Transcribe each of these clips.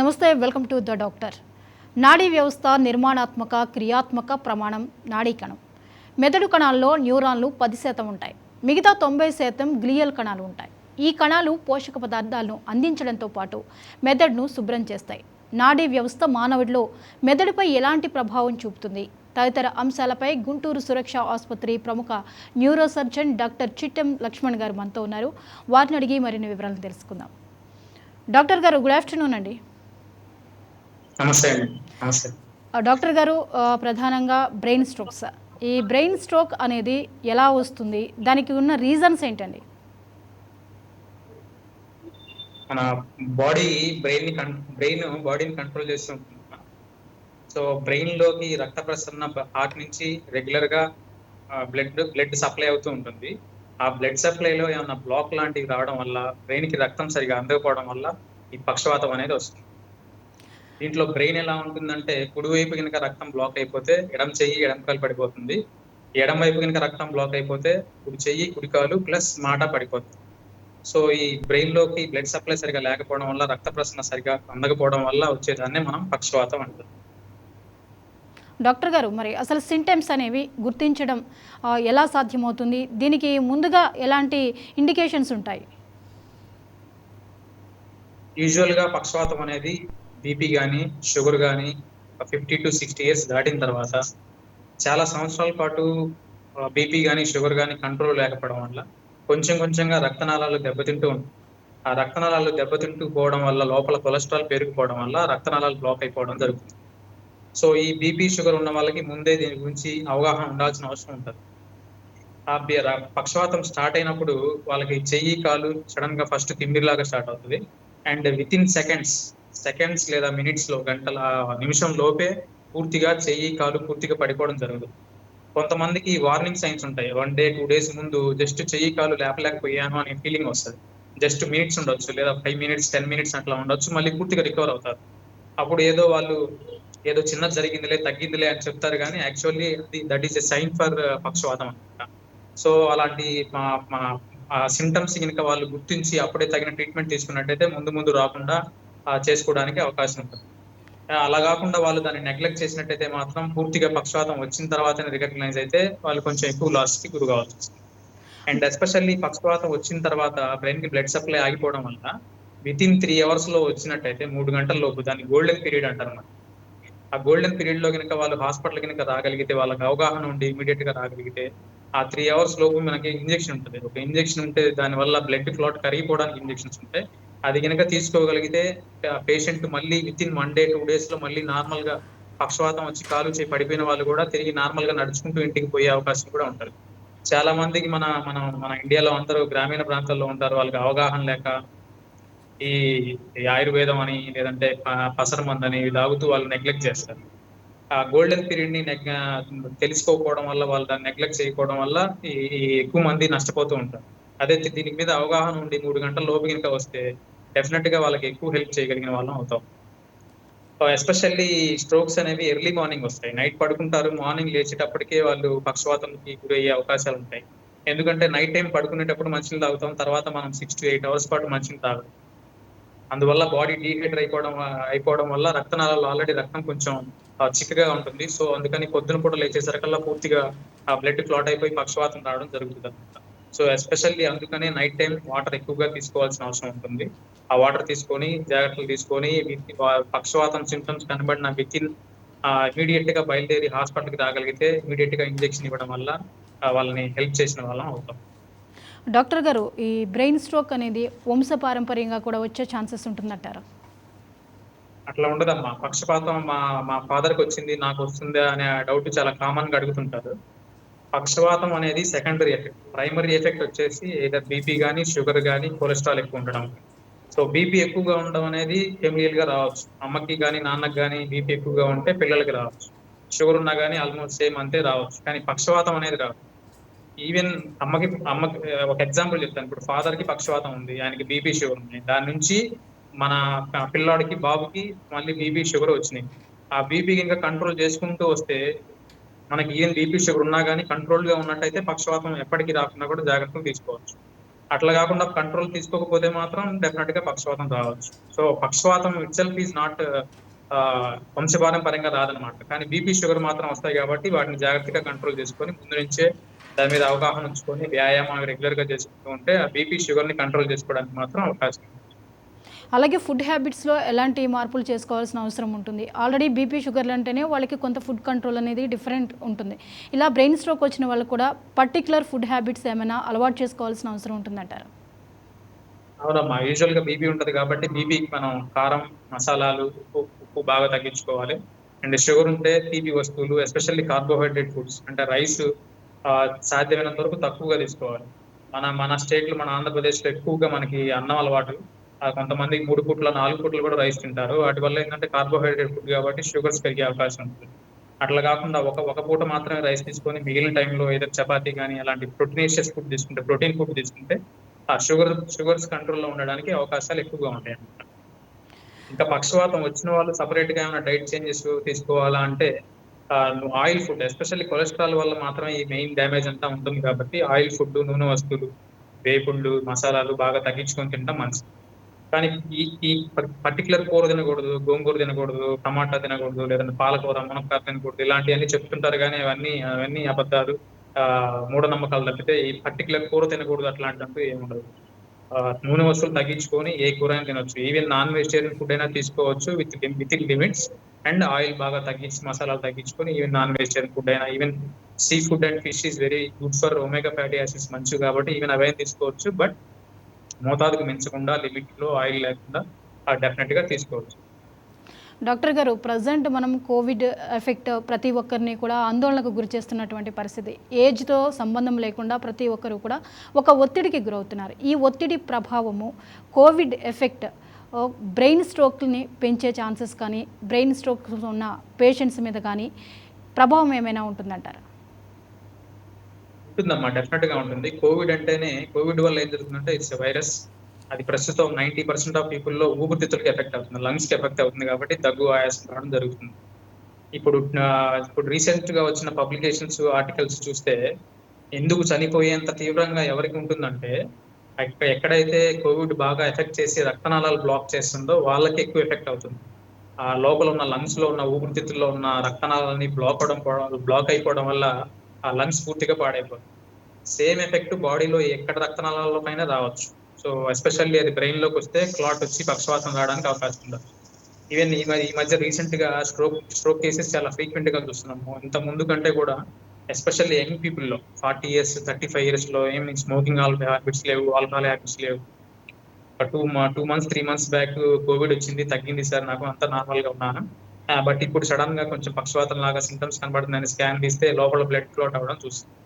నమస్తే, welcome to the doctor. నాడీ వ్యవస్థ నిర్మాణాత్మక క్రియాత్మక ప్రమాణం నాడీ కణం. మెదడు కణాల్లో న్యూరాన్లు 10% ఉంటాయి. మిగతా 90% గ్లియల్ కణాలు ఉంటాయి. ఈ కణాలు పోషక పదార్థాలను అందించడంతో పాటు మెదడును శుభ్రం చేస్తాయి. నాడీ వ్యవస్థ మానవుడిలో మెదడుపై ఎలాంటి ప్రభావం చూపుతుంది? తదితర అంశాలపై గుంటూరు సురక్ష ఆసుపత్రి ప్రముఖ న్యూరోసర్జన్ డాక్టర్ చిట్టెం లక్ష్మణ్ గారు మనతో ఉన్నారు. వారిని అడిగి మరిన్ని వివరాలు తెలుసుకుందాం. డాక్టర్ గారు, గుడ్ ఆఫ్టర్నూన్ అండి. నమస్తే అండి. నమస్తే డాక్టర్ గారు, ప్రధానంగా బ్రెయిన్ స్ట్రోక్స్. ఈ బ్రెయిన్ స్ట్రోక్ అనేది ఎలా వస్తుంది? దానికి ఉన్న రీజన్స్ ఏంటండి? మన బ్రెయిన్ బాడీని కంట్రోల్ చేస్తూ ఉంటుంది. సో బ్రెయిన్ లోకి రక్త ప్రసరణ హార్ట్ నుంచి రెగ్యులర్ గా బ్లడ్ సప్లై అవుతూ ఉంటుంది. ఆ బ్లడ్ సప్లైలో ఏమైనా బ్లాక్ లాంటివి రావడం వల్ల, బ్రెయిన్ కి రక్తం సరిగా అందకపోవడం వల్ల ఈ పక్షవాతం అనేది వస్తుంది. దీంట్లో బ్రెయిన్ ఎలా ఉంటుందంటే, కుడివైపు కనుక రక్తం బ్లాక్ అయిపోతే ఎడమ చెయ్యి ఎడమ కాలు పడిపోతుంది. ఎడమ వైపు కనుక రక్తం బ్లాక్ అయిపోతే కుడి చెయ్యి కుడి కాలు ప్లస్ మాట పడిపోతుంది. సో ఈ బ్రెయిన్ లోకి బ్లడ్ సప్లై సరిగా లేకపోవడం వల్ల, రక్త ప్రసరణ సరిగా అందకపోవడం వల్ల వచ్చేదాన్ని మనం పక్షవాతం అంటాం. డాక్టర్ గారు, మరి అసలు సింటమ్స్ అనేవి గుర్తించడం ఎలా సాధ్యమవుతుంది? దీనికి ముందుగా ఎలాంటి ఇండికేషన్స్ ఉంటాయి? యూజువల్ గా పక్షవాతం అనేది బీపీ కానీ షుగర్ కానీ 50 to 60 ఇయర్స్ దాటిన తర్వాత, చాలా సంవత్సరాల పాటు బీపీ కానీ షుగర్ కానీ కంట్రోల్ లేకపోవడం వల్ల కొంచెం కొంచెంగా రక్తనాళాలు దెబ్బతింటూ ఉంటుంది. ఆ రక్తనాళాలు దెబ్బతింటూ పోవడం వల్ల, లోపల కొలెస్ట్రాల్ పెరిగిపోవడం వల్ల రక్తనాళాలు బ్లాక్ అయిపోవడం జరుగుతుంది. సో ఈ బీపీ షుగర్ ఉన్న వాళ్ళకి ముందే దీని గురించి అవగాహన ఉండాల్సిన అవసరం ఉంటుంది. ఆ పక్షవాతం స్టార్ట్ అయినప్పుడు వాళ్ళకి చెయ్యి కాలు సడన్ గా ఫస్ట్ తిమ్మిరిలాగా స్టార్ట్ అవుతుంది. అండ్ విత్ ఇన్ సెకండ్స్ లేదా మినిట్స్ లో, గంటల నిమిషం లోపే పూర్తిగా చెయ్యి కాలు పూర్తిగా పడిపోవడం జరుగుతుంది. కొంతమందికి వార్నింగ్ సైన్స్ ఉంటాయి. 1 day 2 days ముందు జస్ట్ చెయ్యి కాలు లేపలేకపోయాను అనే ఫీలింగ్ వస్తుంది. జస్ట్ మినిట్స్ ఉండొచ్చు, లేదా 5 minutes 10 minutes అట్లా ఉండొచ్చు. మళ్ళీ పూర్తిగా రికవర్ అవుతారు. అప్పుడు వాళ్ళు ఏదో చిన్నది జరిగిందిలే, తగ్గిందిలే అని చెప్తారు, కానీ actually that is a sign for పక్షవాతం అనమాట. సో అలాంటి సిమ్టమ్స్ కనుక వాళ్ళు గుర్తించి అప్పుడే తగిన ట్రీట్మెంట్ తీసుకున్నట్టయితే ముందు రాకుండా చేసుకోవడానికి అవకాశం ఉంటుంది. అలా కాకుండా వాళ్ళు దాన్ని నెగ్లెక్ట్ చేసినట్టయితే మాత్రం పూర్తిగా పక్షవాతం వచ్చిన తర్వాతనే రికగ్నైజ్ అయితే వాళ్ళు కొంచెం ఎక్కువ లాస్ కి గురి కావాల్సి వస్తుంది. అండ్ ఎస్పెషల్లీ పక్షవాతం వచ్చిన తర్వాత బ్రెయిన్ కి బ్లడ్ సప్లై ఆగిపోవడం వల్ల విత్ ఇన్ 3 hours లో వచ్చినట్టయితే, 3 గంటల లోపు, దాన్ని గోల్డెన్ పీరియడ్ అంటారు అన్నమాట. ఆ గోల్డెన్ పీరియడ్ లో కనుక వాళ్ళు హాస్పిటల్ కనుక రాగలిగితే, వాళ్ళకి అవగాహన ఉండి ఇమీడియట్ గా రాగలిగితే, ఆ 3 hours లోపు మనకి ఇంజెక్షన్ ఉంటుంది. ఒక ఇంజెక్షన్ ఉంటే దాని వల్ల బ్లడ్ క్లాట్ కరిగిపోవడానికి ఇంజెక్షన్స్ ఉంటాయి. అది కనుక తీసుకోగలిగితే పేషెంట్ మళ్ళీ విత్ ఇన్ 1 day 2 days లో మళ్ళీ నార్మల్ గా, పక్షవాతం వచ్చి కాలు చేయి పడిపోయిన వాళ్ళు కూడా తిరిగి నార్మల్ గా నడుచుకుంటూ ఇంటికి పోయే అవకాశం కూడా ఉంటుంది. చాలా మందికి మన మన మన ఇండియాలో అందరూ గ్రామీణ ప్రాంతాల్లో ఉంటారు. వాళ్ళకి అవగాహన లేక ఈ ఆయుర్వేదం అని, లేదంటే పసరమందు అని తాగుతూ వాళ్ళు నెగ్లెక్ట్ చేస్తారు. ఆ గోల్డెన్ పీరియడ్ ని తెలుసుకోకపోవడం వల్ల, వాళ్ళు దాన్ని నెగ్లెక్ట్ చేయకపోవడం వల్ల ఈ ఎక్కువ మంది నష్టపోతూ ఉంటారు. అదే దీనికి మీద అవగాహన ఉండి 3 గంటల లోపు కనుక వస్తే డెఫినెట్ గా వాళ్ళకి ఎక్కువ హెల్ప్ చేయగలిగిన వాళ్ళం అవుతాం. ఎస్పెషల్లీ స్ట్రోక్స్ అనేవి ఎర్లీ మార్నింగ్ వస్తాయి. నైట్ పడుకుంటారు, మార్నింగ్ లేచేటప్పటికే వాళ్ళు పక్షవాతంకి గురయ్యే అవకాశాలు ఉంటాయి. ఎందుకంటే నైట్ టైం పడుకునేటప్పుడు మంచినీళ్ళు తాగుతాం, తర్వాత మనం 6 to 8 hours పాటు మంచినీళ్ళు తాగం. అందువల్ల బాడీ డీహైడ్రేట్ అయిపోవడం వల్ల రక్తనాళాల్లో ఆల్రెడీ రక్తం కొంచెం చిక్కగా ఉంటుంది. సో అందుకని పొద్దున పూట లేచేసరికల్లా పూర్తిగా ఆ బ్లడ్ క్లాట్ అయిపోయి పక్షవాతం రావడం జరుగుతుంది అనమాట. సో ఎస్పెషల్లీ అందుకనే నైట్ టైం వాటర్ ఎక్కువగా తీసుకోవాల్సిన అవసరం ఉంటుంది. ఆ వాటర్ తీసుకొని, జాగ్రత్తలు తీసుకొని, పక్షవాతం సింటమ్స్ కనబడిన విత్ ఇన్ ఇమీడియట్ గా బయలుదేరి హాస్పిటల్కి రాగలిగితే ఇమీడియట్ గా ఇంజెక్షన్ ఇవ్వడం వల్ల వాళ్ళని హెల్ప్ చేసిన వాళ్ళం అవుతాం. డాక్టర్ గారు, ఈ బ్రెయిన్ స్ట్రోక్ అనేది వంశపారంపర్యంగా కూడా వచ్చే ఛాన్సెస్ ఉంటుందంటారా? అట్లా ఉండదమ్మా. పక్షపాతం మా ఫాదర్కి వచ్చింది, నాకు వస్తుందా అనే డౌట్ చాలా కామన్ గా అడుగుతుంటారు. పక్షవాతం అనేది సెకండరీ ఎఫెక్ట్. ప్రైమరీ ఎఫెక్ట్ వచ్చేసి ఏదైనా బీపీ కానీ, షుగర్ కానీ, కొలెస్ట్రాల్ ఎక్కువ ఉండడం. సో బీపీ ఎక్కువగా ఉండడం అనేది ఫెమిలియల్ గా రావచ్చు. అమ్మకి కానీ నాన్నకి కానీ బీపీ ఎక్కువగా ఉంటే పిల్లలకి రావచ్చు. షుగర్ ఉన్నా కానీ ఆల్మోస్ట్ సేమ్ అంతే రావచ్చు. కానీ పక్షవాతం అనేది రాదు. ఈవెన్ అమ్మకి ఒక ఎగ్జాంపుల్ చెప్తాను. ఇప్పుడు ఫాదర్ కి పక్షవాతం ఉంది, ఆయనకి బీపీ షుగర్ ఉంది. దాని నుంచి మన పిల్లాడికి, బాబుకి మళ్ళీ బీపీ షుగర్ వచ్చినాయి. ఆ బీపీ ఇంకా కంట్రోల్ చేసుకుంటూ వస్తే, మనకి ఈవెన్ బీపీ షుగర్ ఉన్నా కానీ కంట్రోల్ గా ఉన్నట్టయితే పక్షవాతం ఎప్పటికీ రాకుండా కూడా జాగ్రత్తలు తీసుకోవచ్చు. అట్లా కాకుండా కంట్రోల్ తీసుకోకపోతే మాత్రం డెఫినెట్ గా పక్షవాతం రావచ్చు. సో పక్షవాతం ఇట్ సెల్ఫ్ ఈజ్ నాట్ వంశపారంపర్యంగా రాదనమాట. కానీ బీపీ, షుగర్ మాత్రం వస్తాయి కాబట్టి వాటిని జాగ్రత్తగా కంట్రోల్ చేసుకొని ముందు నుంచే దాని మీద అవగాహన ఉంచుకొని వ్యాయామం రెగ్యులర్ గా చేసుకుంటూ ఉంటే ఆ బీపీ, షుగర్ ని కంట్రోల్ చేసుకోవడానికి మాత్రం అవకాశం ఉంది. అలాగే ఫుడ్ హ్యాబిట్స్లో ఎలాంటి మార్పులు చేసుకోవాల్సిన అవసరం ఉంటుంది? ఆల్రెడీ బీపీ, షుగర్లు అంటేనే వాళ్ళకి కొంత ఫుడ్ కంట్రోల్ అనేది డిఫరెంట్ ఉంటుంది. ఇలా బ్రెయిన్ స్ట్రోక్ వచ్చిన వాళ్ళు కూడా పర్టికులర్ ఫుడ్ హ్యాబిట్స్ ఏమైనా అలవాటు చేసుకోవాల్సిన అవసరం ఉంటుందంటారు? అవునమ్మా, యూజువల్ గా బీపీ ఉంటది కాబట్టి బీపీకి మనం కారం, మసాలాలు, ఉప్పు బాగా తగ్గించుకోవాలి. అండ్ షుగర్ ఉంటే తీపి వస్తువులు, ఎస్పెషల్లీ కార్బోహైడ్రేట్ ఫుడ్స్ అంటే రైస్ సాధ్యమైనంత వరకు తక్కువగా తీసుకోవాలి. మన మన స్టేట్ లో, మన ఆంధ్రప్రదేశ్ లో ఎక్కువగా మనకి అన్నం అలవాటు. కొంతమంది 3 పూట్ల 4 పూటలు కూడా రైస్ తింటారు. వాటి వల్ల ఏంటంటే కార్బోహైడ్రేట్ ఫుడ్ కాబట్టి షుగర్స్ పెరిగే అవకాశం ఉంటుంది. అట్లా కాకుండా ఒక పూట మాత్రమే రైస్ తీసుకొని మిగిలిన టైంలో ఏదో చపాతీ కానీ అలాంటి ప్రోటీనేషియస్ ఫుడ్ తీసుకుంటే, ప్రోటీన్ ఫుడ్ తీసుకుంటే ఆ షుగర్స్ కంట్రోల్ లో ఉండడానికి అవకాశాలు ఎక్కువగా ఉంటాయి అన్నమాట. ఇంకా పక్షవాతం వచ్చిన వాళ్ళు సపరేట్ గా ఏమైనా డైట్ చేంజెస్ తీసుకోవాలా అంటే ఆయిల్ ఫుడ్, ఎస్పెషల్లీ కొలెస్ట్రాల్ వల్ల మాత్రమే ఈ మెయిన్ డ్యామేజ్ అంతా ఉంటుంది కాబట్టి ఆయిల్ ఫుడ్, నూనె వస్తువులు, వేపుళ్ళు, మసాలాలు బాగా తగ్గించుకొని తినడం మంచిది. కానీ ఈ ఈ పర్టికులర్ కూర తినకూడదు, గోంగూర తినకూడదు, టమాటా తినకూడదు, లేదంటే పాలకూర, మునక్కాయ తినకూడదు, ఇలాంటివన్నీ చెప్తుంటారు కానీ అవన్నీ అబద్ధాలు, మూఢనమ్మకాలు తప్పితే ఈ పర్టికులర్ కూర తినకూడదు అట్లాంటిదంటూ ఏముండదు. నూనె వస్తువులు తగ్గించుకొని ఏ కూర అయినా తినొచ్చు. ఈవెన్ నాన్ వెజిటేరియన్ ఫుడ్ అయినా తీసుకోవచ్చు with in limits. And oil బాగా తగ్గించి, మసాలాలు తగ్గించుకొని ఈవెన్ నాన్ వెజిటేరియన్ ఫుడ్ అయినా, even sea food and fish is very good for omega fatty acids, మంచివి కాబట్టి ఈవెన్ అవైనా తీసుకోవచ్చు. బట్ మోతాదుకు మించకుండా, లిమిట్ లో ఆయిల్ లేకుండా డెఫినెట్ గా తీసుకోవచ్చు. డాక్టర్ గారు, ప్రజెంట్ మనం కోవిడ్ ఎఫెక్ట్ ప్రతి ఒక్కరిని కూడా ఆందోళనకు గురి చేస్తున్నటువంటి పరిస్థితి. ఏజ్తో సంబంధం లేకుండా ప్రతి ఒక్కరు కూడా ఒక ఒత్తిడికి గురవుతున్నారు. ఈ ఒత్తిడి ప్రభావము, కోవిడ్ ఎఫెక్ట్ బ్రెయిన్ స్ట్రోక్ని పెంచే ఛాన్సెస్ కానీ, బ్రెయిన్ స్ట్రోక్ ఉన్న పేషెంట్స్ మీద కానీ ప్రభావం ఏమైనా ఉంటుందంటారా? ఉంటుందమ్మా, డెఫినెట్ గా ఉంటుంది. కోవిడ్ వల్ల ఏం జరుగుతుందంటే ఇట్స్ వైరస్. అది ప్రస్తుతం 90% ఆఫ్ పీపుల్ లో ఊపిరితిత్తులకి ఎఫెక్ట్ అవుతుంది, లంగ్స్ కి ఎఫెక్ట్ అవుతుంది కాబట్టి దగ్గు, ఆయాసం రావడం జరుగుతుంది. ఇప్పుడు ఇప్పుడు రీసెంట్ గా వచ్చిన పబ్లికేషన్స్, ఆర్టికల్స్ చూస్తే ఎందుకు చనిపోయేంత తీవ్రంగా ఎవరికి ఉంటుందంటే ఎక్కడైతే కోవిడ్ బాగా ఎఫెక్ట్ చేసి రక్తనాళాలు బ్లాక్ చేస్తుందో వాళ్ళకి ఎక్కువ ఎఫెక్ట్ అవుతుంది. ఆ లోపల ఉన్న లంగ్స్ లో ఉన్న ఊపిరితిత్తుల్లో ఉన్న రక్తనాళాలని బ్లాక్ అయిపోవడం వల్ల ఆ లంగ్స్ పూర్తిగా పాడైపోతుంది. సేమ్ ఎఫెక్ట్ బాడీలో ఎక్కడ రక్తనాళాల్లో పైన రావచ్చు. సో ఎస్పెషల్లీ అది బ్రెయిన్ లోకి వస్తే క్లాట్ వచ్చి పక్షవాతం రావడానికి అవకాశం ఉండదు. ఈవెన్ ఈ మధ్య రీసెంట్ గా స్ట్రోక్ కేసెస్ చాలా ఫ్రీక్వెంట్ గా చూస్తున్నాము. ఇంత ముందు కంటే కూడా ఎస్పెషల్లీ యంగ్ పీపుల్ లో 40 years, 35 years లో ఏమి స్మోకింగ్ హ్యాబిట్స్ లేవు, ఆల్కహాల్ హ్యాబిట్స్ లేవు. ఒక 2 months 3 months బ్యాక్ కోవిడ్ వచ్చింది, తగ్గింది సార్, నాకు అంతా నార్మల్ గా ఉన్నాను. బట్ ఇప్పుడు సడన్ గా కొంచెం పక్షవాతం లాగా సింటమ్స్ కనబడుతుందని స్కాన్ తీస్తే లోపల బ్లడ్ క్లాట్ అవ్వడం చూస్తుంది.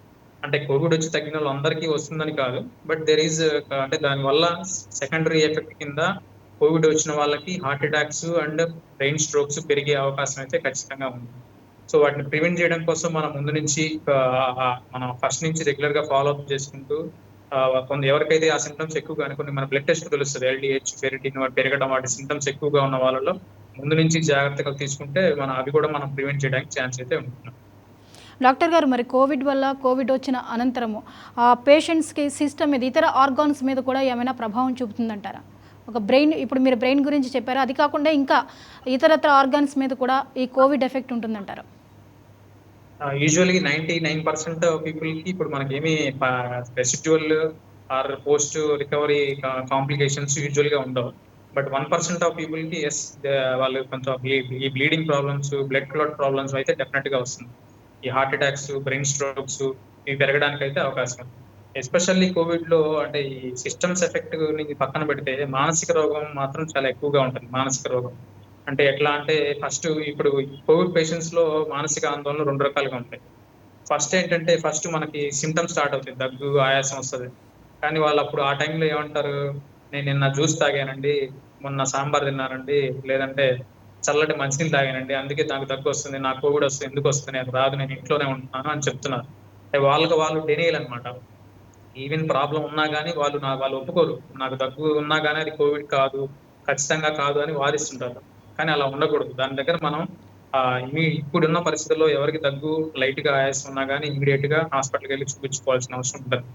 అంటే కోవిడ్ వచ్చి తగ్గిన వాళ్ళు అందరికీ వస్తుందని కాదు, బట్ దెర్ ఈజ్ అంటే దానివల్ల సెకండరీ ఎఫెక్ట్ కింద కోవిడ్ వచ్చిన వాళ్ళకి heart attacks and brain strokes పెరిగే అవకాశం అయితే ఖచ్చితంగా ఉంది. సో వాటిని ప్రివెంట్ చేయడం కోసం మనం ముందు నుంచి మనం ఫస్ట్ నుంచి రెగ్యులర్ గా ఫాలో అప్ చేసుకుంటూ ఎవరికైతే ఆ సింటమ్స్ ఎక్కువగా అనుకుని మన బ్లడ్ టెస్ట్ తెలుస్తుంది, ఎల్డిహెచ్, ఫెరిటిన్ పెరగడం, వాటి సింటమ్స్ ఎక్కువగా ఉన్న వాళ్ళలో ముందు నుంచి జాగ్రత్తగా తీసుకుంటే అవి కూడా మనం ప్రివెంట్ చేయడానికి ఛాన్స్ అయితే ఉంటుంది. డాక్టర్ గారు, మరి కోవిడ్ వచ్చిన అనంతరము ఆ పేషెంట్స్కి సిస్టమ్ మీద, ఇతర ఆర్గాన్స్ మీద కూడా ఏమైనా ప్రభావం చూపుతుందంటారా? ఇప్పుడు మీరు బ్రెయిన్ గురించి చెప్పారు, అది కాకుండా ఇంకా ఇతరత్ర ఆర్గాన్స్ మీద కూడా ఈ కోవిడ్ ఎఫెక్ట్ ఉంటుందంటారా? యూజువల్గా 99% పీపుల్ కి ఇప్పుడు మనకేమి residual or post recovery complications usual గా ఉండవు. బట్ 1% ఆఫ్ పీపుల్ కి వాళ్ళు కొంచెం ఈ bleeding problems, blood clot problems అయితే డెఫినెట్ గా వస్తుంది. ఈ హార్ట్ అటాక్స్, బ్రెయిన్ స్ట్రోక్స్ ఇవి పెరగడానికి అయితే అవకాశం ఉంది. ఎస్పెషల్లీ కోవిడ్ లో అంటే ఈ సిస్టమ్స్ ఎఫెక్ట్ నుంచి పక్కన పెడితే మానసిక రోగం మాత్రం చాలా ఎక్కువగా ఉంటుంది. మానసిక రోగం అంటే ఎట్లా అంటే ఫస్ట్ ఇప్పుడు కోవిడ్ పేషెంట్స్ లో మానసిక ఆందోళన 2 రకాలుగా ఉంటాయి. ఫస్ట్ మనకి సిమ్టమ్స్ స్టార్ట్ అవుతాయి, దగ్గు, ఆయాసం వస్తుంది. కానీ వాళ్ళు అప్పుడు ఆ టైంలో ఏమంటారు, నేను నిన్న జ్యూస్ తాగానండి, మొన్న సాంబార్ తిన్నానండి, లేదంటే చల్లటి మంచినీళ్ళు తాగానండి, అందుకే నాకు దగ్గు వస్తుంది, నాకు కోవిడ్ వస్తుంది, ఎందుకు వస్తుంది, నేను రాదు, నేను ఇంట్లోనే ఉంటున్నాను అని చెప్తున్నారు. వాళ్ళు డెనియల్ అనమాట. ఈవెన్ ప్రాబ్లం ఉన్నా కానీ వాళ్ళు ఒప్పుకోరు. నాకు దగ్గు ఉన్నా కానీ అది కోవిడ్ కాదు, ఖచ్చితంగా కాదు అని వాదిస్తుంటారు. కానీ అలా ఉండకూడదు. దాని దగ్గర మనం ఇప్పుడున్న పరిస్థితుల్లో ఎవరికి దగ్గు, లైట్ గా ఆయాసం ఉన్నా కానీ ఇమీడియట్ గా హాస్పిటల్కి వెళ్ళి చూపించుకోవాల్సిన అవసరం ఉంటుంది.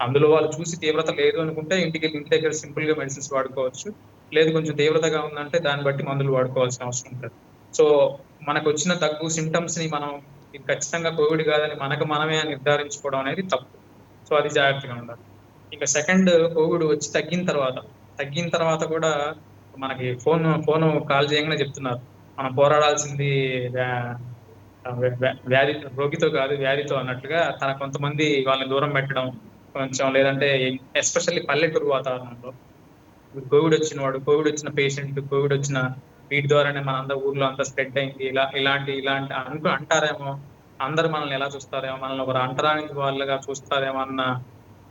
అందులో వాళ్ళు చూసి తీవ్రత లేదు అనుకుంటే ఇంటి దగ్గర సింపుల్ గా మెడిసిన్స్ వాడుకోవచ్చు. లేదు కొంచెం తీవ్రతగా ఉందంటే దాన్ని బట్టి మందులు వాడుకోవాల్సిన అవసరం ఉంటుంది. సో మనకు వచ్చిన దగ్గు సింటమ్స్ ని మనం ఇది ఖచ్చితంగా కోవిడ్ కాదని మనకు మనమే నిర్ధారించుకోవడం అనేది తప్పు. సో అది జాగ్రత్తగా ఉండాలి. ఇంకా సెకండ్ కోవిడ్ వచ్చి తగ్గిన తర్వాత కూడా మనకి ఫోన్ కాల్ చేయంగానే చెప్తున్నారు. మనం పోరాడాల్సింది వ్యా- వ్యాధి రోగితో కాదు వ్యాధితో అన్నట్లుగా కొంతమంది వాళ్ళని దూరం పెట్టడం కొంచెం లేదంటే ఎస్పెషల్లీ పల్లెటూరు వాతావరణంలో ఇప్పుడు కోవిడ్ వచ్చిన పేషెంట్ కోవిడ్ వచ్చిన వీటి ద్వారానే మన అందరి ఊర్లో అంతా స్ప్రెడ్ అయింది ఇలాంటి అంటారేమో అందరు మనల్ని ఎలా చూస్తారేమో మనల్ని ఒక అంటరాని వాళ్ళగా చూస్తారేమో అన్న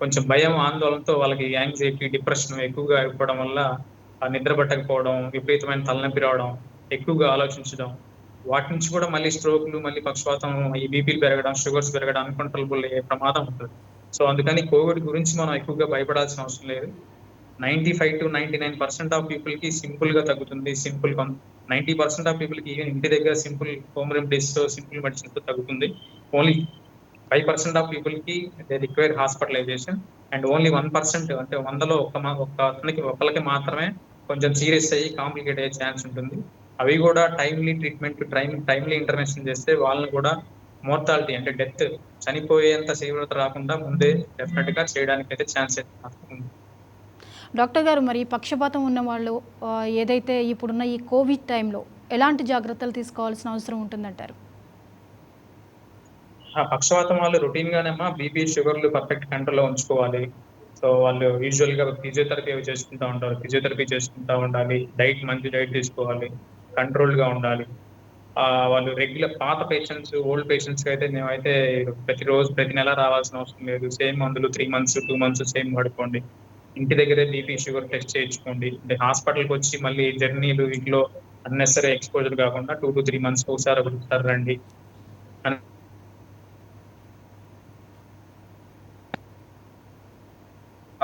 కొంచెం భయం ఆందోళనతో వాళ్ళకి యాంగ్జైటీ డిప్రెషన్ ఎక్కువగా ఇవ్వడం వల్ల నిద్ర పట్టకపోవడం విపరీతమైన తలనొప్పి రావడం ఎక్కువగా ఆలోచించడం వాటి నుంచి కూడా మళ్ళీ స్ట్రోక్లు మళ్ళీ పక్షవాతం ఈ బీపీలు పెరగడం షుగర్స్ పెరగడం అన్కంట్రోలబుల్ అయ్యే ప్రమాదం ఉంటుంది. సో అందుకని కోవిడ్ గురించి మనం ఎక్కువగా భయపడాల్సిన అవసరం లేదు. 95 to 99% ఆఫ్ పీపుల్ కి సింపుల్ గా తగ్గుతుంది. 90% ఆఫ్ పీపుల్ కి ఈవెన్ ఇంటి దగ్గర సింపుల్ హోమ్ రెమెడీస్ తో సింపుల్ మెడిసిన్స్ తో తగ్గుతుంది. ఓన్లీ 5% ఆఫ్ పీపుల్ కి they require hospitalisation and only 1% అంటే 100లో ఒకరికి మాత్రమే కొంచెం సీరియస్ అయ్యి కాంప్లికేట్ అయ్యే ఛాన్స్ ఉంటుంది. అవి కూడా టైమ్లీ ట్రీట్మెంట్ టైమ్లీ ఇంటర్వెన్షన్ చేస్తే వాళ్ళని కూడా మోర్టాలిటీ అంటే డెత్ చనిపోయేంత తీవ్రత రాకుండా ముందే డెఫినెట్ గా చేయడానికి అయితే ఛాన్స్ ఉంది. డాక్టర్ గారు, మరి పక్షపాతం ఉన్న వాళ్ళు ఏదైతే ఇప్పుడున్న ఈ కోవిడ్ టైంలో ఎలాంటి జాగ్రత్తలు తీసుకోవాల్సిన అవసరం ఉంటుందంటారు? పక్షవాతం వాళ్ళు రొటీన్ గానేమో బీపీ షుగర్లు పర్ఫెక్ట్ కంట్రోల్లో ఉంచుకోవాలి. సో వాళ్ళు యూజువల్ గా ఫిజియోథెరపీ చేసుకుంటా ఉంటారు. ఫిజియోథెరపీ చేసుకుంటా ఉండాలి. మంచి డైట్ తీసుకోవాలి. కంట్రోల్డ్ గా ఉండాలి. వాళ్ళు రెగ్యులర్ పాత పేషెంట్స్ ఓల్డ్ పేషెంట్స్ అయితే మేమైతే ప్రతి నెల రావాల్సిన అవసరం లేదు. సేమ్ మందులు 3 months 2 months సేమ్ వాడుకోండి. ఇంటి దగ్గరే బీపీ షుగర్ టెస్ట్ చేయించుకోండి. అంటే హాస్పిటల్కి వచ్చి మళ్ళీ జర్నీలు ఇంట్లో అన్నెసరీ ఎక్స్పోజర్ కాకుండా 2 to 3 months ఒకసారి రండి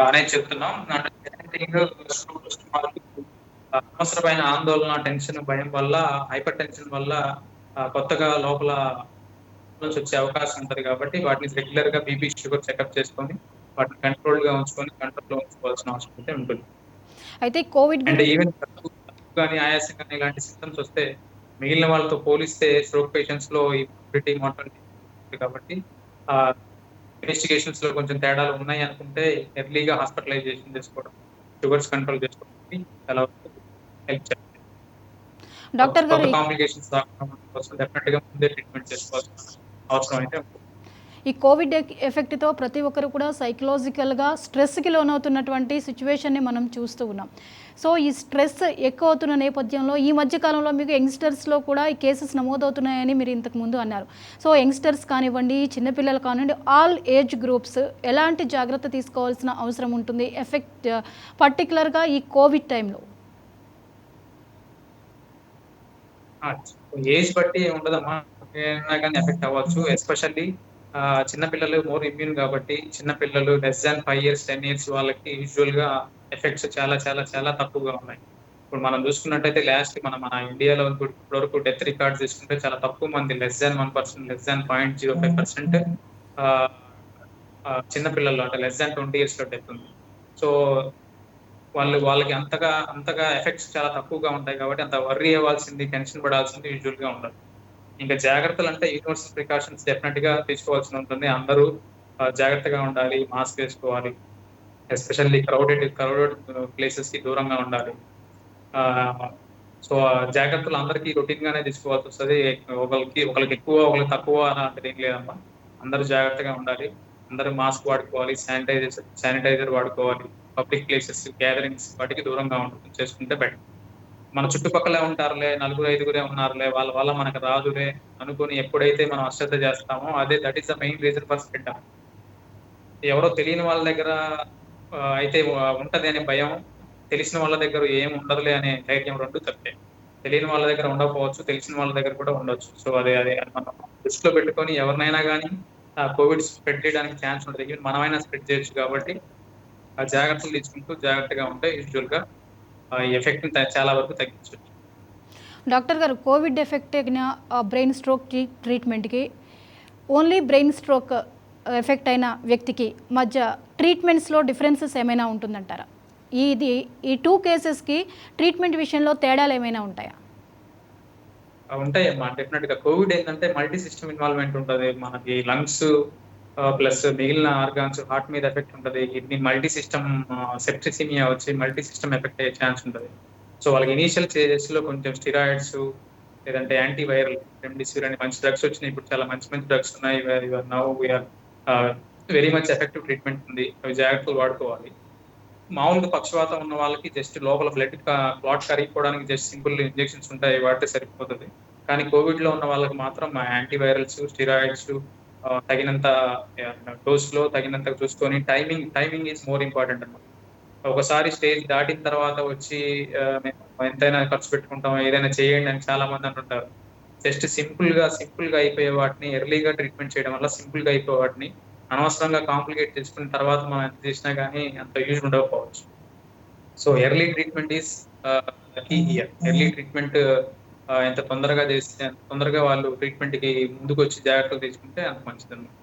అనేది చెప్తున్నాం. అనవసరమైన ఆందోళన టెన్షన్ భయం వల్ల హైపర్ టెన్షన్ వల్ల కొత్తగా లోపల నుంచి వచ్చే అవకాశం ఉంటది కాబట్టి వాటిని రెగ్యులర్ గా బీపీ షుగర్ చెకప్ చేసుకొని వాటిని కంట్రోల్ ఉంచుకోవాల్సిన అవసరం అయితే ఉంటుంది. అయితే కోవిడ్ అండ్ ఈవెన్ కానీ ఆయాసం కానీ ఇలాంటి సిమ్టమ్స్ వస్తే మిగిలిన వాళ్ళతో పోలిస్తే స్ట్రోక్ పేషెంట్స్ లో ఈ మార్టాలిటీ కాబట్టి ఇన్వెస్టిగేషన్స్ లో కొంచెం తేడాలు ఉన్నాయి అనుకుంటే ఎర్లీగా హాస్పిటలైజేషన్ చేసుకోవడం షుగర్స్ కంట్రోల్ చేసుకోవడానికి చాలా హెల్ప్ చేస్తుంది. డాక్టర్ గారు, కాంప్లికేషన్స్ రాకుండా డెఫినెట్ గా ముందే ట్రీట్మెంట్ చేసుకోవాల్సిన అవసరం అయితే ఉంటుంది. ఈ కోవిడ్ ఎఫెక్ట్తో ప్రతి ఒక్కరు కూడా సైకలాజికల్గా స్ట్రెస్కి లోనవుతున్నటువంటి సిచ్యువేషన్ని మనం చూస్తూ ఉన్నాం. సో ఈ స్ట్రెస్ ఎక్కువ అవుతున్న నేపథ్యంలో ఈ మధ్యకాలంలో మీకు యంగ్స్టర్స్లో కూడా ఈ కేసెస్ నమోదవుతున్నాయని మీరు ఇంతకుముందు అన్నారు. సో యంగ్స్టర్స్ కానివ్వండి, చిన్నపిల్లలు కానివ్వండి, ఆల్ ఏజ్ గ్రూప్స్ ఎలాంటి జాగ్రత్త తీసుకోవాల్సిన అవసరం ఉంటుంది పర్టికులర్గా ఈ కోవిడ్ టైంలో? ఏజ్ బట్టి ఉండదమ్మా, కానీ ఎఫెక్ట్ అవ్వచ్చు. ఎస్పెషల్లీ చిన్నపిల్లలు మోర్ ఇమ్యూన్ కాబట్టి చిన్నపిల్లలు less than 5 years 10 years వాళ్ళకి యూజువల్ గా ఎఫెక్ట్స్ చాలా చాలా చాలా తక్కువగా ఉన్నాయి. ఇప్పుడు మనం చూసుకున్నట్టయితే మన ఇండియాలో ఇప్పటివరకు డెత్ రికార్డ్స్ తీసుకుంటే చాలా తక్కువ మంది less than 1%, less than 0.05% చిన్నపిల్లలు అంటే less than 20 years లో డెత్ ఉంది. సో వాళ్ళకి అంతగా ఎఫెక్ట్స్ చాలా తక్కువగా ఉంటాయి కాబట్టి అంత వర్రీ అవ్వాల్సింది టెన్షన్ పడాల్సింది యూజువల్ గా ఉండదు. ఇంకా జాగ్రత్తలు అంటే యూనివర్సల్ ప్రికాషన్స్ డెఫినెట్ గా తీసుకోవాల్సి ఉంటుంది. అందరూ జాగ్రత్తగా ఉండాలి, మాస్క్ వేసుకోవాలి, ఎస్పెషల్లీ క్రౌడెడ్ ప్లేసెస్ కి దూరంగా ఉండాలి. సో జాగ్రత్తలు అందరికీ రొటీన్ గానే తీసుకోవాల్సి వస్తుంది. ఒకరికి ఎక్కువ ఒకరికి తక్కువ అలాంటిది ఏం లేదమ్మా. అందరూ జాగ్రత్తగా ఉండాలి. అందరూ మాస్క్ వాడుకోవాలి, శానిటైజర్ వాడుకోవాలి. పబ్లిక్ ప్లేసెస్ గ్యాదరింగ్స్ వాటికి దూరంగా చేసుకుంటే బెటర్. మన చుట్టుపక్కల ఉంటారులే, 4-5 ఉన్నారులే, వాళ్ళ వల్ల మనకు రాదులే అనుకుని ఎప్పుడైతే మనం అశ్రద్ధ చేస్తామో that is the main reason for spread. ఎవరో తెలియని వాళ్ళ దగ్గర అయితే ఉంటది అనే భయం, తెలిసిన వాళ్ళ దగ్గర ఏం ఉండదులే అనే ధైర్యం రెండు తప్పే. తెలియని వాళ్ళ దగ్గర ఉండకపోవచ్చు, తెలిసిన వాళ్ళ దగ్గర కూడా ఉండొచ్చు. సో అదే మనం దృష్టిలో పెట్టుకొని ఎవరినైనా కానీ కోవిడ్ స్ప్రెడ్ చేయడానికి ఛాన్స్ ఉంటుంది. ఈవెన్ మనమైనా స్ప్రెడ్ చేయొచ్చు కాబట్టి ఆ జాగ్రత్తలు తీసుకుంటూ జాగ్రత్తగా ఉంటే యూజువల్ గా ఈ ఎఫెక్ట్ చాలా వరకు తగ్గించవచ్చు. డాక్టర్ గారు, కోవిడ్ ఎఫెక్ట్ అయిన బ్రెయిన్ స్ట్రోక్ ట్రీట్మెంట్కి ఓన్లీ బ్రెయిన్ స్ట్రోక్ ఎఫెక్ట్ అయిన వ్యక్తికి మధ్య ట్రీట్మెంట్స్లో డిఫరెన్సెస్ ఏమైనా ఉంటుందంటారా? ఈ 2 కేసెస్‌కి ట్రీట్మెంట్ విషయంలో తేడాలు ఏమైనా ఉంటాయా? ఉంటాయమ్మా. డెఫినెట్‌గా. కోవిడ్ ఏంటంటే మల్టీ సిస్టమ్ ఇన్వాల్వ్‌మెంట్ ఉంటది. మనకి లంగ్స్ ప్లస్ మిగిలిన ఆర్గాన్స్ హార్ట్ మీద ఎఫెక్ట్ ఉంటది. కిడ్నీ మల్టీ సిస్టమ్ సెప్టిసిమియా వచ్చి మల్టీ సిస్టమ్ ఎఫెక్ట్ అయ్యే ఛాన్స్ ఉంటది. సో వాళ్ళకి ఇనీషియల్ స్టేజెస్‌లో కొంచెం స్టెరాయిడ్స్ లేదంటే యాంటీ వైరల్ రెమ్డెసివిర్ అని మంచి డ్రగ్స్ వచ్చినాయి. ఇప్పుడు చాలా మంచి మంచి డ్రగ్స్ ఉన్నాయి. Now we are very much effective treatment ఉంది. అవి జాగ్రత్తగా వాడుకోవాలి. మామూలుగా పక్షవాతం ఉన్న వాళ్ళకి జస్ట్ లోపల బ్లడ్ క్లాట్ కరిగిపోవడానికి జస్ట్ సింపుల్ ఇంజెక్షన్స్ ఉంటాయి. వాడితే సరిపోతది. కానీ కోవిడ్‌లో ఉన్న వాళ్ళకి మాత్రం యాంటీవైరల్స్, స్టెరాయిడ్స్ తగినంత డోస్‌లో తగినంతగా చూసుకొని టైమింగ్ ఈస్ మోర్ ఇంపార్టెంట్ అన్నమాట. ఒకసారి స్టేజ్ దాటిన తర్వాత వచ్చి మేము ఎంతైనా ఖర్చు పెట్టుకుంటాం, ఏదైనా చేయండి అని చాలా మంది అంటుంటారు. జస్ట్ సింపుల్‌గా అయిపోయే వాటిని ఎర్లీగా ట్రీట్మెంట్ చేయడం వల్ల సింపుల్‌గా అయిపోయే వాటిని అనవసరంగా కాంప్లికేట్ చేసుకున్న తర్వాత మనం ఎంత చేసినా గానీ అంత యూజ్ ఉండకపోవచ్చు. So early treatment is key here. Early treatment ఎంత తొందరగా చేస్తే అంత తొందరగా వాళ్ళు ట్రీట్మెంట్‌కి ముందుకొచ్చి జాగ్రత్తలు తీసుకుంటే అంత మంచిదన్నమాట.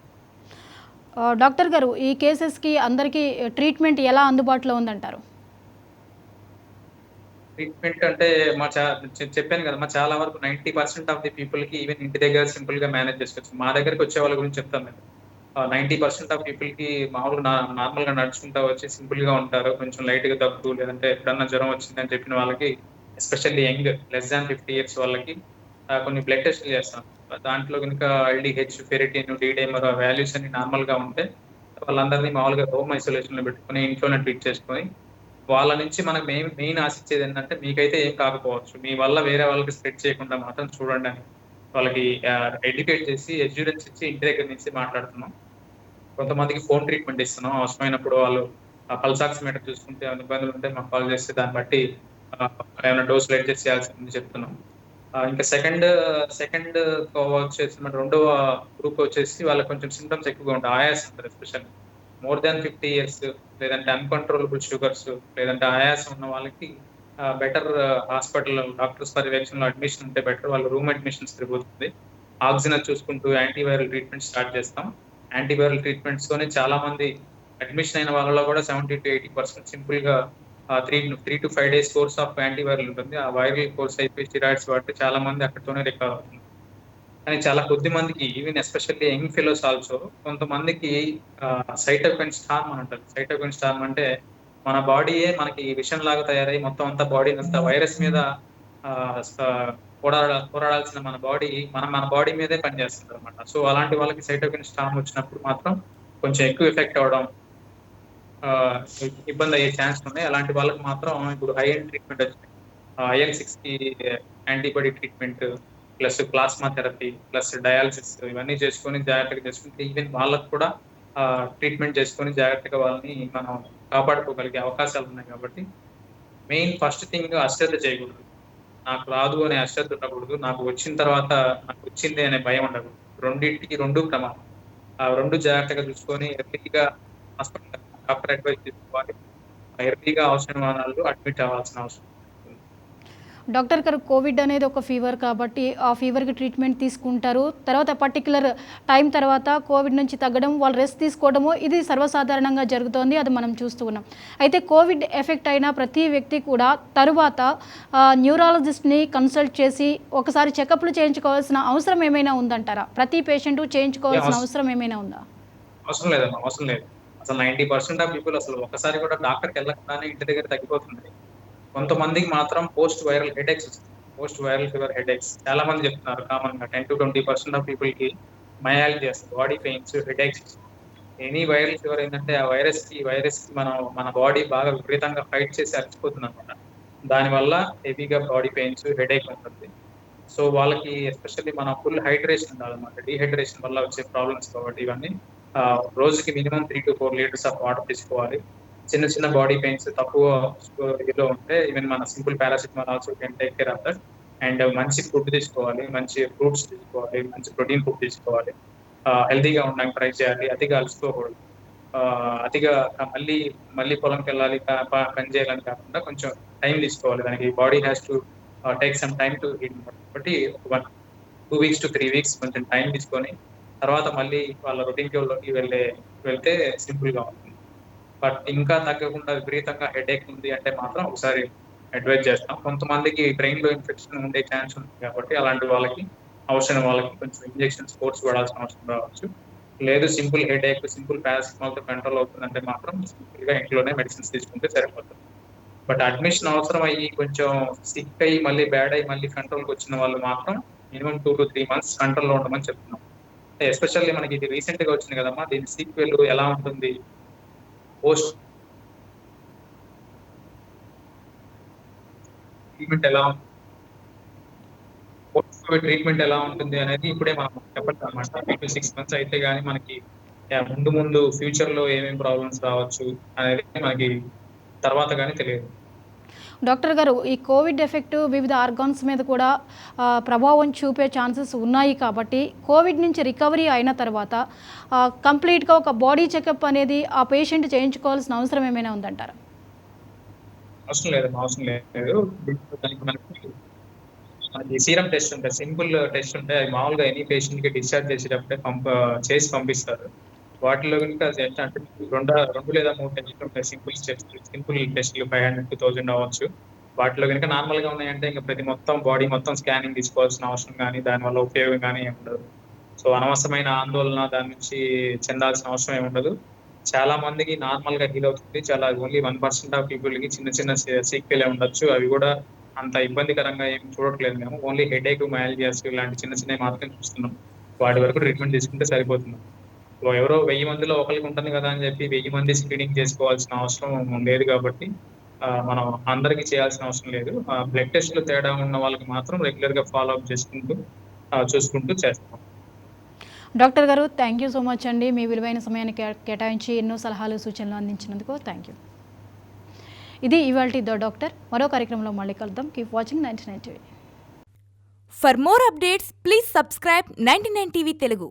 డాక్టర్ గారు, ఈ కేసెస్‌కి అందరికీ ట్రీట్మెంట్ ఎలా అందుబాటులో ఉందంటారు? ట్రీట్మెంట్ అంటే మా చా చెప్పాను కదా! చాలా వరకు 90% ఆఫ్ ది పీపుల్‌కి ఈవెన్ ఇంటి దగ్గర సింపుల్‌గా మేనేజ్ చేసుకోవచ్చు. మా దగ్గరికి వచ్చే వాళ్ళ గురించి చెప్తాను నేను. 90% ఆఫ్ పీపుల్‌కి మామూలుగా నార్మల్‌గా నడుచుకుంటా వచ్చి సింపుల్‌గా ఉంటారు. కొంచెం లైట్‌గా దగ్గు లేదంటే ఎప్పుడన్నా జ్వరం వచ్చిందని చెప్పిన వాళ్ళకి especially young less than 50 years వాళ్ళకి కొన్ని బ్లడ్ టెస్ట్‌లు చేస్తాం. దాంట్లో గనుక ఎల్‌డీహెచ్, ఫెరిటిన్, డీ-డైమర్ వాల్యూస్ అన్ని నార్మల్‌గా ఉంటే వాళ్ళందరినీ మామూలుగా హోమ్ ఐసోలేషన్‌లో పెట్టుకొని ఇంట్లోనే ట్రీట్ చేసుకొని వాళ్ళ నుంచి మనకు మెయిన్ ఆశిచ్చేది ఏంటంటే మీకైతే ఏం కాకపోవచ్చు. మీ వల్ల వేరే వాళ్ళకి స్ప్రెడ్ చేయకుండా మాత్రం చూడండని. వాళ్ళకి ఎడ్యుకేట్ చేసి అష్యూరెన్స్ ఇచ్చి ఇంటి దగ్గర నుంచి మాట్లాడుతున్నాం. కొంతమందికి ఫోన్ ట్రీట్మెంట్ ఇస్తున్నాం. అవసరమైనప్పుడు వాళ్ళు పల్స్ ఆక్సిమీటర్ చూసుకుంటే ఏమైనా ఇబ్బందులు ఉంటే మాకు కాల్ చేస్తే దాన్ని బట్టి ఏమైనా డోసులు అడ్జస్ట్ చేయాల్సింది చెప్తున్నాం. ఇంకా సెకండ్ కోవా వచ్చేసి మన రెండవ గ్రూప్ వచ్చేసి వాళ్ళకి కొంచెం సింప్టమ్స్ ఎక్కువగా ఉంటాయి. ఆయాసం ఉంటది ఎస్పెషల్లీ. మోర్ దాన్ 50 ఇయర్స్ లేదంటే అన్‌కంట్రోలబుల్ షుగర్స్ లేదంటే ఆయాసం ఉన్న వాళ్ళకి బెటర్ హాస్పిటల్‌లో డాక్టర్స్ పర్యవేక్షణలో అడ్మిషన్ ఉంటే బెటర్. వాళ్ళు రూమ్ అడ్మిషన్ సరిపోతుంది. ఆక్సిజన్ చూసుకుంటూ యాంటీవైరల్ ట్రీట్మెంట్ స్టార్ట్ చేస్తాం. యాంటీవైరల్ ట్రీట్మెంట్స్‌తోనే చాలా మంది అడ్మిషన్ అయిన వాళ్ళలో కూడా 70-80% సింపుల్‌గా 3-5 డేస్ కోర్స్ ఆఫ్ యాంటీవైరల్ ఉంటుంది. ఆ వైరల్ కోర్స్ అయిపోయి స్టెరాయిడ్స్ వాడితే చాలా మంది అక్కడితోనే రికవర్ అవుతున్నారు. కానీ చాలా కొద్ది మందికి even especially young fellows also కొంతమందికి సైటోకైన్ స్టార్మ్ అని ఉంటది. సైటోకైన్ స్టార్మ్ అంటే మన బాడీయే మనకి విషంలాగా తయారై మొత్తం అంతా బాడీనంతా వైరస్ మీద ఆహ్, స పోరాడాల్సిన మన బాడీ మీదే పనిచేస్తుందన్నమాట. సో అలాంటి వాళ్ళకి సైటోకైన్ స్టార్మ్ వచ్చినప్పుడు మాత్రం కొంచెం ఎక్కువ ఎఫెక్ట్ అవ్వడం ఆహ్, ఇబ్బందయ్యే ఛాన్సులు ఉన్నాయి. అలాంటి వాళ్ళకి మాత్రం ఇప్పుడు హై ఎండ్ ట్రీట్మెంట్ వచ్చినాయి. ఐఎల్ 6కి antibody treatment plus plasma therapy plus dialysis ఇవన్నీ చేసుకొని జాగ్రత్తగా చేసుకుంటే ఈవెన్ వాళ్ళకి కూడా ట్రీట్మెంట్ చేసుకొని జాగ్రత్తగా వాళ్ళని మనం కాపాడుకోగలిగే అవకాశాలు ఉన్నాయి కాబట్టి మెయిన్ ఫస్ట్ థింగ్ అశ్రద్ధ చేయకూడదు. నాకు రాదు అనే అశ్రద్ధ ఉండకూడదు. నాకు వచ్చిన తర్వాత నాకు వచ్చింది అనే భయం ఉండకూడదు. రెండిటికి 2 ప్రమాదం. ఆ 2 జాగ్రత్తగా చూసుకొని ఎర్లీగా హాస్పిటల్ డాక్టర్ అడ్వైస్ తీసుకోవాలి. ఎర్లీగా అవసరమైన వాళ్ళు అడ్మిట్ అవ్వాల్సిన అవసరం ఉంది. డాక్టర్ గారు, కోవిడ్ అనేది ఒక ఫీవర్ కాబట్టి ఆ ఫీవర్‌కి ట్రీట్మెంట్ తీసుకుంటారు. తర్వాత పర్టిక్యులర్ టైం తర్వాత కోవిడ్ నుంచి తగ్గడం, వాళ్ళు రెస్ట్ తీసుకోవడము ఇది సర్వసాధారణంగా జరుగుతోంది. అది మనం చూస్తూ ఉన్నాం. అయితే కోవిడ్ ఎఫెక్ట్ అయిన ప్రతి వ్యక్తి కూడా తరువాత న్యూరాలజిస్ట్‌ని కన్సల్ట్ చేసి ఒకసారి చెకప్‌లు చేయించుకోవాల్సిన అవసరం ఏమైనా ఉందంటారా? ప్రతి పేషెంటు చేయించుకోవాల్సిన అవసరం ఏమైనా ఉందా? అవసరం లేదమ్మా. అవసరం లేదు. అసలు 90% ఆఫ్ పీపుల్ అసలు ఒక్కసారి కూడా డాక్టర్‌కెళ్ళకుండానే ఇంటి దగ్గర తగ్గిపోతుంది. కొంతమందికి మాత్రం పోస్ట్ వైరల్ హెడేక్స్ వస్తాయి. పోస్ట్ వైరల్ ఫీవర్ హెడేక్స్ చాలా మంది చెప్తున్నారు కామన్‌గా 10-20% ఆఫ్ పీపుల్‌కి మయాలజీ వస్తది. Body pains, headaches. Any viral fever ఏంటంటే ఆ వైరస్‌కి మన బాడీ బాగా విపరీతంగా ఫైట్ చేసి అలసిపోతుందన్నమాట. దానివల్ల హెవీగా బాడీ పెయిన్స్, హెడేక్ ఉంటుంది. సో వాళ్ళకి ఎస్పెషల్లీ మనం ఫుల్ హైడ్రేషన్ ఉండాలన్నమాట. డీహైడ్రేషన్ వల్ల వచ్చే ప్రాబ్లమ్స్ కాబట్టి ఇవన్నీ రోజుకి మినిమమ్ 3-4 లీటర్స్ ఆఫ్ వాటర్ తీసుకోవాలి. చిన్న చిన్న బాడీ పెయిన్స్ తక్కువ ఇదిలో ఉంటే ఈవెన్ మన simple paracetamol also can take care of that. And మంచి ఫుడ్ తీసుకోవాలి. మంచి ఫ్రూట్స్ తీసుకోవాలి. మంచి ప్రోటీన్ ఫుడ్ తీసుకోవాలి. హెల్తీగా ఉండడానికి ట్రై చేయాలి. అతిగా అలసిపోకూడదు. అతిగా మళ్ళీ మళ్ళీ పొలంకెళ్ళాలి, పని చేయాలని కాకుండా కొంచెం టైం తీసుకోవాలి. దానికి body has to take some time to heal కాబట్టి 2 వీక్స్ టు 3 వీక్స్ కొంచెం టైం తీసుకొని తర్వాత మళ్ళీ వాళ్ళ రొటీన్‌లోకి వెళ్తే సింపుల్‌గా ఉంటుంది. బట్ ఇంకా తగ్గకుండా విపరీతంగా హెడేక్ ఉంది అంటే మాత్రం ఒకసారి అడ్వైజ్ చేస్తాం. కొంతమందికి బ్రెయిన్‌లో ఇన్ఫెక్షన్ ఉండే ఛాన్స్ ఉంది కాబట్టి అలాంటి వాళ్ళకి అవసరం వాళ్ళకి కొంచెం ఇంజెక్షన్స్ కోర్స్ పడాల్సిన అవసరం రావచ్చు. లేదు సింపుల్ హెడేక్, సింపుల్ పారాసిటమాల్‌తో కంట్రోల్ అవుతుందంటే మాత్రం సింపుల్‌గా ఇంట్లోనే మెడిసిన్స్ తీసుకుంటే సరిపోతుంది. బట్ అడ్మిషన్ అవసరం అయ్యి కొంచెం సిక్ అయ్యి మళ్ళీ బ్యాడ్ అయ్యి మళ్ళీ కంట్రోల్‌కి వచ్చిన వాళ్ళు మాత్రం మినిమమ్ 2-3 మంత్స్ కంట్రోల్‌లో ఉండమని చెప్తున్నాం. ఎస్పెషల్లీ మనకి ఇది రీసెంట్‌గా వచ్చింది కదమ్మా! దీని సీక్వెల్ ఎలా ఉంటుంది? పోస్ట్ ట్రీట్మెంట్ ఎలా పోస్ట్ కోవిడ్ ట్రీట్మెంట్ ఎలా ఉంటుంది అనేది ఇప్పుడే మనం చెప్పట్లేదన్నమాట. 3-6 మంత్స్ అయితే గాని మనకి ముందు ముందు ఫ్యూచర్‌లో ఏమేం ప్రాబ్లమ్స్ రావచ్చు అనేది మనకి తర్వాత గాని తెలియదు. డాక్టర్ గారు, ఈ కోవిడ్ ఎఫెక్ట్ వివిధ ఆర్గాన్స్ మీద కూడా ప్రభావం చూపే ఛాన్సెస్ ఉన్నాయి కాబట్టి కోవిడ్ నుంచి రికవరీ అయిన తర్వాత కంప్లీట్‌గా ఒక బాడీ చెకప్ అనేది ఆ పేషెంట్ చేయించుకోవాల్సిన అవసరం ఏమైనా ఉందంటారా? అవసరం లేదమ్మా. అవసరం లేదు. దానికి మనకి సీరమ్ టెస్ట్ ఉంటాయి. సింపుల్ టెస్ట్ ఉంటాయి. అది మామూలుగా ఎనీ పేషెంట్‌కి డిశ్చార్జ్ చేసేటప్పుడే చేసి పంపిస్తారు. వాటిలో గనుక అది ఎట్లా అంటే 2 లేదా 3 టెస్ట్‌లు ఉంటాయి. సింపుల్ టెస్ట్‌లు 500-1000 అవ్వచ్చు. వాటిలో గనుక నార్మల్‌గా ఉన్నాయంటే ఇంక బాడీ మొత్తం స్కానింగ్ తీసుకోవాల్సిన అవసరం గాని, దానివల్ల ఉపయోగం గాని ఏమి ఉండదు. సో, అనవసరమైన ఆందోళన దాని నుంచి చెందాల్సిన అవసరం ఏమి ఉండదు. చాలా మందికి నార్మల్‌గా హీల్ అవుతుంది. ఓన్లీ 1% ఆఫ్ పీపుల్‌కి చిన్న చిన్న సీక్వెలే ఉండొచ్చు. అవి కూడా అంత ఇబ్బందికరంగా ఏమి చూడట్లేదు మేము. ఓన్లీ హెడేక్, మయాల్జియాస్ ఇలాంటి చిన్న చిన్నవి మాత్రమే చూస్తున్నాం. వాటి వరకు ట్రీట్మెంట్ తీసుకుంటే సరిపోతుంది. ఎవరో 1000 మందిలో ఒకళ్ళకి ఉంటుంది కదా అని చెప్పి 1000 మంది స్క్రీనింగ్ చేసుకోవాల్సిన అవసరం లేదు కాబట్టి మనం అందరికి చేయాల్సిన అవసరం లేదు. బ్లడ్ టెస్ట్‌లో తేడా ఉన్న వాళ్ళకి మాత్రం రెగ్యులర్‌గా ఫాలో అప్ చేసుకుంటూ చూసుకుంటూ చేస్తాం. డాక్టర్ గారు, థ్యాంక్ యూ సో మచ్ అండి. మీ విలువైన సమయాన్ని కేటాయించి ఎన్నో సలహాలు, సూచనలు అందించినందుకు థ్యాంక్ యూ. ఇది ఇవాల్టి ద డాక్టర్. మరో కార్యక్రమంలో మళ్ళీ కలుద్దాం. Keep watching 99 TV. For more updates, please subscribe 99 TV Telugu.